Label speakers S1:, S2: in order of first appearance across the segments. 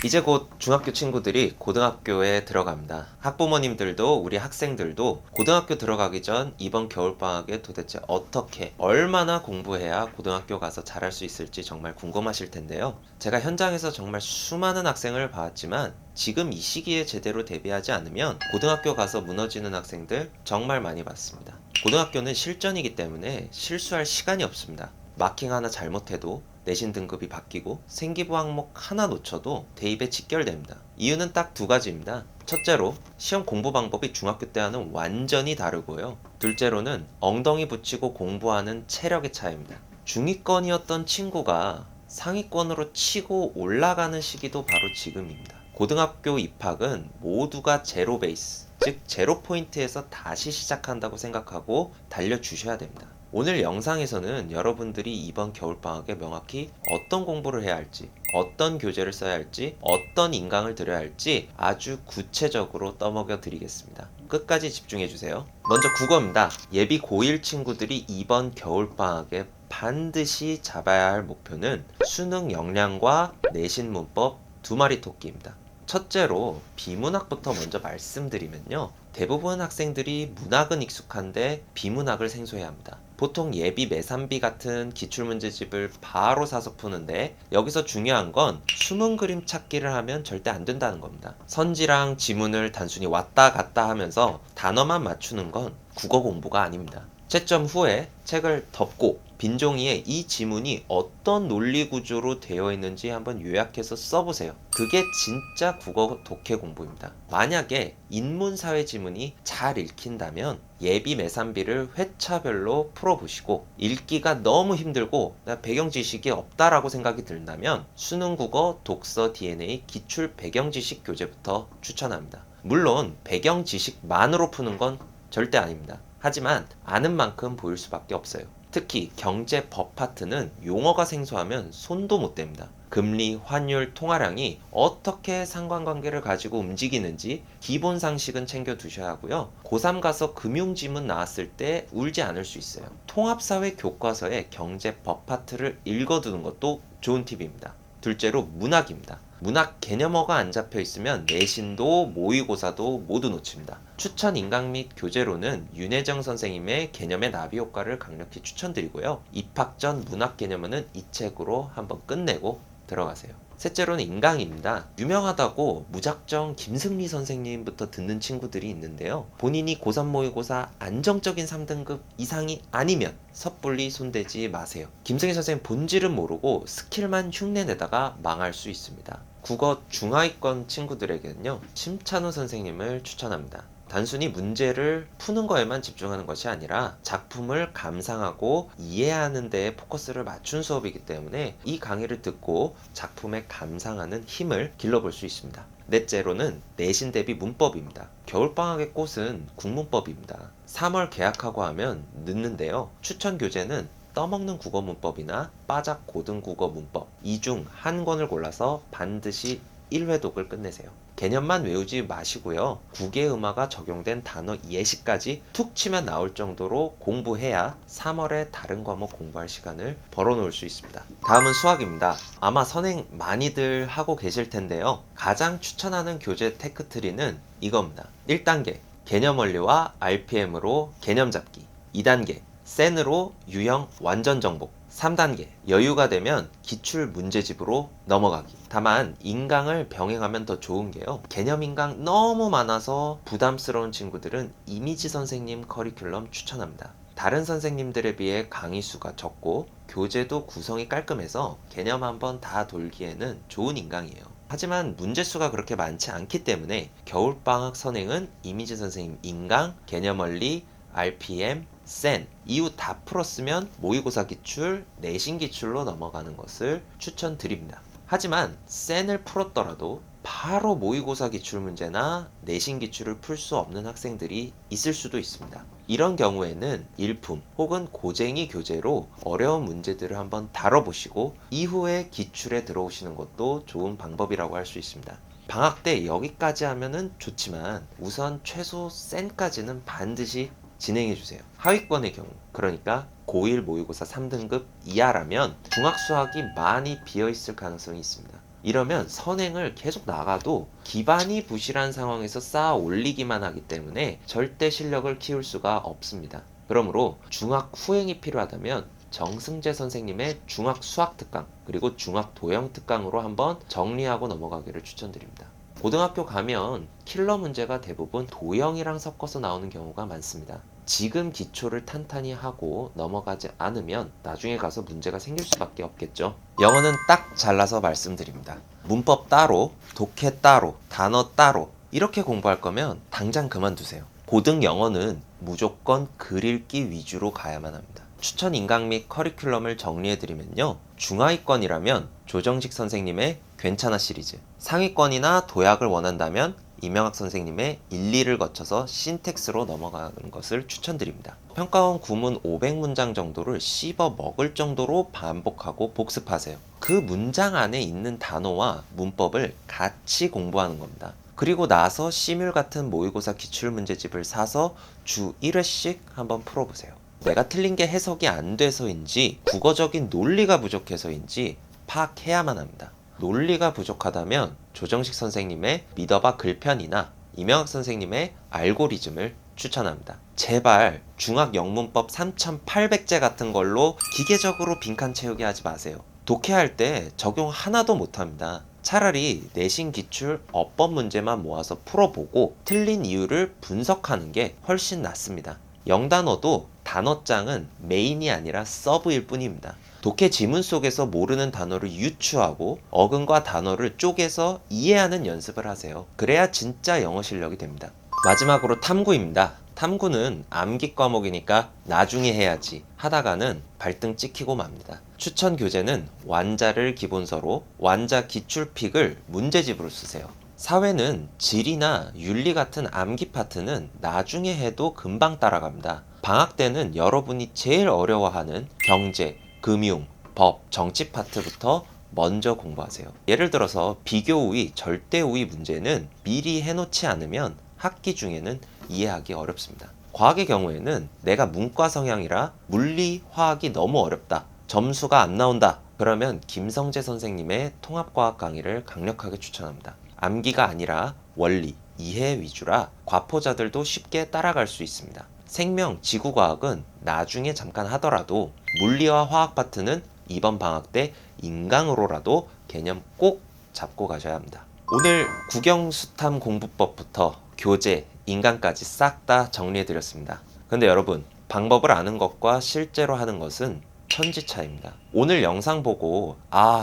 S1: 이제 곧 중학교 친구들이 고등학교에 들어갑니다. 학부모님들도 우리 학생들도 고등학교 들어가기 전 이번 겨울방학에 도대체 어떻게 얼마나 공부해야 고등학교 가서 잘할 수 있을지 정말 궁금하실 텐데요. 제가 현장에서 정말 수많은 학생을 봐왔지만 지금 이 시기에 제대로 대비하지 않으면 고등학교 가서 무너지는 학생들 정말 많이 봤습니다. 고등학교는 실전이기 때문에 실수할 시간이 없습니다. 마킹 하나 잘못해도 내신 등급이 바뀌고 생기부 항목 하나 놓쳐도 대입에 직결됩니다. 이유는 딱 두 가지입니다. 첫째로 시험 공부 방법이 중학교 때와는 완전히 다르고요. 둘째로는 엉덩이 붙이고 공부하는 체력의 차이입니다. 중위권이었던 친구가 상위권으로 치고 올라가는 시기도 바로 지금입니다. 고등학교 입학은 모두가 제로 베이스, 즉 제로 포인트에서 다시 시작한다고 생각하고 달려주셔야 됩니다. 오늘 영상에서는 여러분들이 이번 겨울방학에 명확히 어떤 공부를 해야 할지, 어떤 교재를 써야 할지, 어떤 인강을 들여야 할지 아주 구체적으로 떠먹여 드리겠습니다. 끝까지 집중해 주세요. 먼저 국어입니다. 예비 고1 친구들이 이번 겨울방학에 반드시 잡아야 할 목표는 수능 역량과 내신 문법 두 마리 토끼입니다. 첫째로 비문학부터 먼저 말씀드리면요. 대부분 학생들이 문학은 익숙한데 비문학을 생소해야 합니다. 보통 예비 매산비 같은 기출문제집을 바로 사서 푸는데 여기서 중요한 건 숨은 그림 찾기를 하면 절대 안 된다는 겁니다. 선지랑 지문을 단순히 왔다 갔다 하면서 단어만 맞추는 건 국어 공부가 아닙니다. 채점 후에 책을 덮고 빈 종이에 이 지문이 어떤 논리 구조로 되어 있는지 한번 요약해서 써보세요. 그게 진짜 국어 독해 공부입니다. 만약에 인문사회 지문이 잘 읽힌다면 예비 매산비를 회차별로 풀어보시고 읽기가 너무 힘들고 나 배경 지식이 없다라고 생각이 든다면 수능 국어 독서 DNA 기출 배경 지식 교재부터 추천합니다. 물론 배경 지식만으로 푸는 건 절대 아닙니다. 하지만 아는 만큼 보일 수밖에 없어요. 특히 경제 법 파트는 용어가 생소하면 손도 못 댑니다. 금리, 환율, 통화량이 어떻게 상관관계를 가지고 움직이는지 기본 상식은 챙겨 두셔야 하고요. 고3 가서 금융지문 나왔을 때 울지 않을 수 있어요. 통합사회 교과서에 경제 법 파트를 읽어두는 것도 좋은 팁입니다. 둘째로 문학입니다. 문학 개념어가 안 잡혀 있으면 내신도 모의고사도 모두 놓칩니다. 추천 인강 및 교재로는 윤혜정 선생님의 개념의 나비 효과를 강력히 추천드리고요. 입학 전 문학 개념어는 이 책으로 한번 끝내고 들어가세요. 셋째로는 인강입니다. 유명하다고 무작정 김승리 선생님부터 듣는 친구들이 있는데요. 본인이 고3 모의고사 안정적인 3등급 이상이 아니면 섣불리 손대지 마세요. 김승리 선생님 본질은 모르고 스킬만 흉내내다가 망할 수 있습니다. 국어 중하위권 친구들에게는요, 심찬우 선생님을 추천합니다. 단순히 문제를 푸는 거에만 집중하는 것이 아니라 작품을 감상하고 이해하는 데에 포커스를 맞춘 수업이기 때문에 이 강의를 듣고 작품에 감상하는 힘을 길러볼 수 있습니다. 넷째로는 내신 대비 문법입니다. 겨울방학의 꽃은 국문법입니다. 3월 개학하고 하면 늦는데요. 추천 교재는 떠먹는 국어 문법이나 빠작 고등국어 문법 이 중 한 권을 골라서 반드시 1회 독을 끝내세요. 개념만 외우지 마시고요. 국외음화가 적용된 단어 예시까지 툭 치면 나올 정도로 공부해야 3월에 다른 과목 공부할 시간을 벌어놓을 수 있습니다. 다음은 수학입니다. 아마 선행 많이들 하고 계실 텐데요. 가장 추천하는 교재 테크트리는 이겁니다. 1단계 개념 원리와 RPM으로 개념 잡기. 2단계 센으로 유형 완전 정복. 3단계 여유가 되면 기출 문제집으로 넘어가기. 다만 인강을 병행하면 더 좋은 게요. 개념 인강 너무 많아서 부담스러운 친구들은 이미지 선생님 커리큘럼 추천합니다. 다른 선생님들에 비해 강의 수가 적고 교재도 구성이 깔끔해서 개념 한번 다 돌기에는 좋은 인강이에요. 하지만 문제 수가 그렇게 많지 않기 때문에 겨울방학 선행은 이미지 선생님 인강, 개념 원리, RPM, 센 이후 다 풀었으면 모의고사 기출, 내신 기출로 넘어가는 것을 추천드립니다. 하지만 센을 풀었더라도 바로 모의고사 기출 문제나 내신 기출을 풀 수 없는 학생들이 있을 수도 있습니다. 이런 경우에는 일품 혹은 고쟁이 교재로 어려운 문제들을 한번 다뤄보시고 이후에 기출에 들어오시는 것도 좋은 방법이라고 할 수 있습니다. 방학 때 여기까지 하면은 좋지만 우선 최소 센까지는 반드시 진행해주세요. 하위권의 경우, 그러니까 고1 모의고사 3등급 이하라면 중학 수학이 많이 비어있을 가능성이 있습니다. 이러면 선행을 계속 나가도 기반이 부실한 상황에서 쌓아 올리기만 하기 때문에 절대 실력을 키울 수가 없습니다. 그러므로 중학 후행이 필요하다면 정승재 선생님의 중학 수학 특강 그리고 중학 도형 특강으로 한번 정리하고 넘어가기를 추천드립니다. 고등학교 가면 킬러 문제가 대부분 도형이랑 섞어서 나오는 경우가 많습니다. 지금 기초를 탄탄히 하고 넘어가지 않으면 나중에 가서 문제가 생길 수밖에 없겠죠. 영어는 딱 잘라서 말씀드립니다. 문법 따로, 독해 따로, 단어 따로 이렇게 공부할 거면 당장 그만두세요. 고등 영어는 무조건 글 읽기 위주로 가야만 합니다. 추천 인강 및 커리큘럼을 정리해드리면요. 중하위권이라면 조정식 선생님의 괜찮아 시리즈, 상위권이나 도약을 원한다면 이명학 선생님의 1, 2를 거쳐서 신텍스로 넘어가는 것을 추천드립니다. 평가원 구문 500문장 정도를 씹어 먹을 정도로 반복하고 복습하세요. 그 문장 안에 있는 단어와 문법을 같이 공부하는 겁니다. 그리고 나서 시뮬 같은 모의고사 기출문제집을 사서 주 1회씩 한번 풀어보세요. 내가 틀린 게 해석이 안 돼서인지 국어적인 논리가 부족해서인지 파악해야만 합니다. 논리가 부족하다면 조정식 선생님의 믿어봐 글편이나 이명학 선생님의 알고리즘을 추천합니다. 제발 중학 영문법 3800제 같은 걸로 기계적으로 빈칸 채우기 하지 마세요. 독해할 때 적용 하나도 못합니다. 차라리 내신 기출 어법 문제만 모아서 풀어보고 틀린 이유를 분석하는 게 훨씬 낫습니다. 영단어도 단어장은 메인이 아니라 서브일 뿐입니다. 독해 지문 속에서 모르는 단어를 유추하고 어근과 단어를 쪼개서 이해하는 연습을 하세요. 그래야 진짜 영어 실력이 됩니다. 마지막으로 탐구입니다. 탐구는 암기 과목이니까 나중에 해야지 하다가는 발등 찍히고 맙니다. 추천 교재는 완자를 기본서로 완자 기출픽을 문제집으로 쓰세요. 사회는 지리나 윤리 같은 암기 파트는 나중에 해도 금방 따라갑니다. 방학 때는 여러분이 제일 어려워하는 경제, 금융, 법, 정치 파트부터 먼저 공부하세요. 예를 들어서 비교 우위, 절대 우위 문제는 미리 해놓지 않으면 학기 중에는 이해하기 어렵습니다. 과학의 경우에는 내가 문과 성향이라 물리, 화학이 너무 어렵다, 점수가 안 나온다, 그러면 김성재 선생님의 통합과학 강의를 강력하게 추천합니다. 암기가 아니라 원리, 이해 위주라 과포자들도 쉽게 따라갈 수 있습니다. 생명, 지구과학은 나중에 잠깐 하더라도 물리와 화학 파트는 이번 방학 때 인강으로라도 개념 꼭 잡고 가셔야 합니다. 오늘 국영수탐 공부법부터 교재, 인강까지 싹 다 정리해드렸습니다. 근데 여러분, 방법을 아는 것과 실제로 하는 것은 천지 차이입니다. 오늘 영상 보고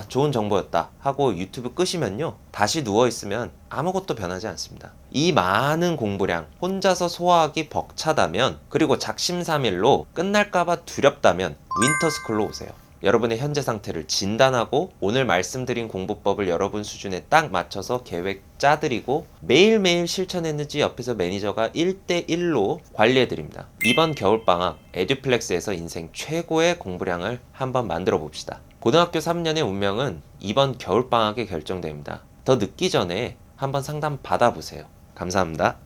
S1: 좋은 정보였다 하고 유튜브 끄시면요, 다시 누워있으면 아무것도 변하지 않습니다. 이 많은 공부량 혼자서 소화하기 벅차다면, 그리고 작심삼일로 끝날까봐 두렵다면 윈터스쿨로 오세요. 여러분의 현재 상태를 진단하고 오늘 말씀드린 공부법을 여러분 수준에 딱 맞춰서 계획 짜드리고 매일매일 실천했는지 옆에서 매니저가 1대1로 관리해드립니다. 이번 겨울방학 에듀플렉스에서 인생 최고의 공부량을 한번 만들어 봅시다. 고등학교 3년의 운명은 이번 겨울방학에 결정됩니다. 더 늦기 전에 한번 상담 받아보세요. 감사합니다.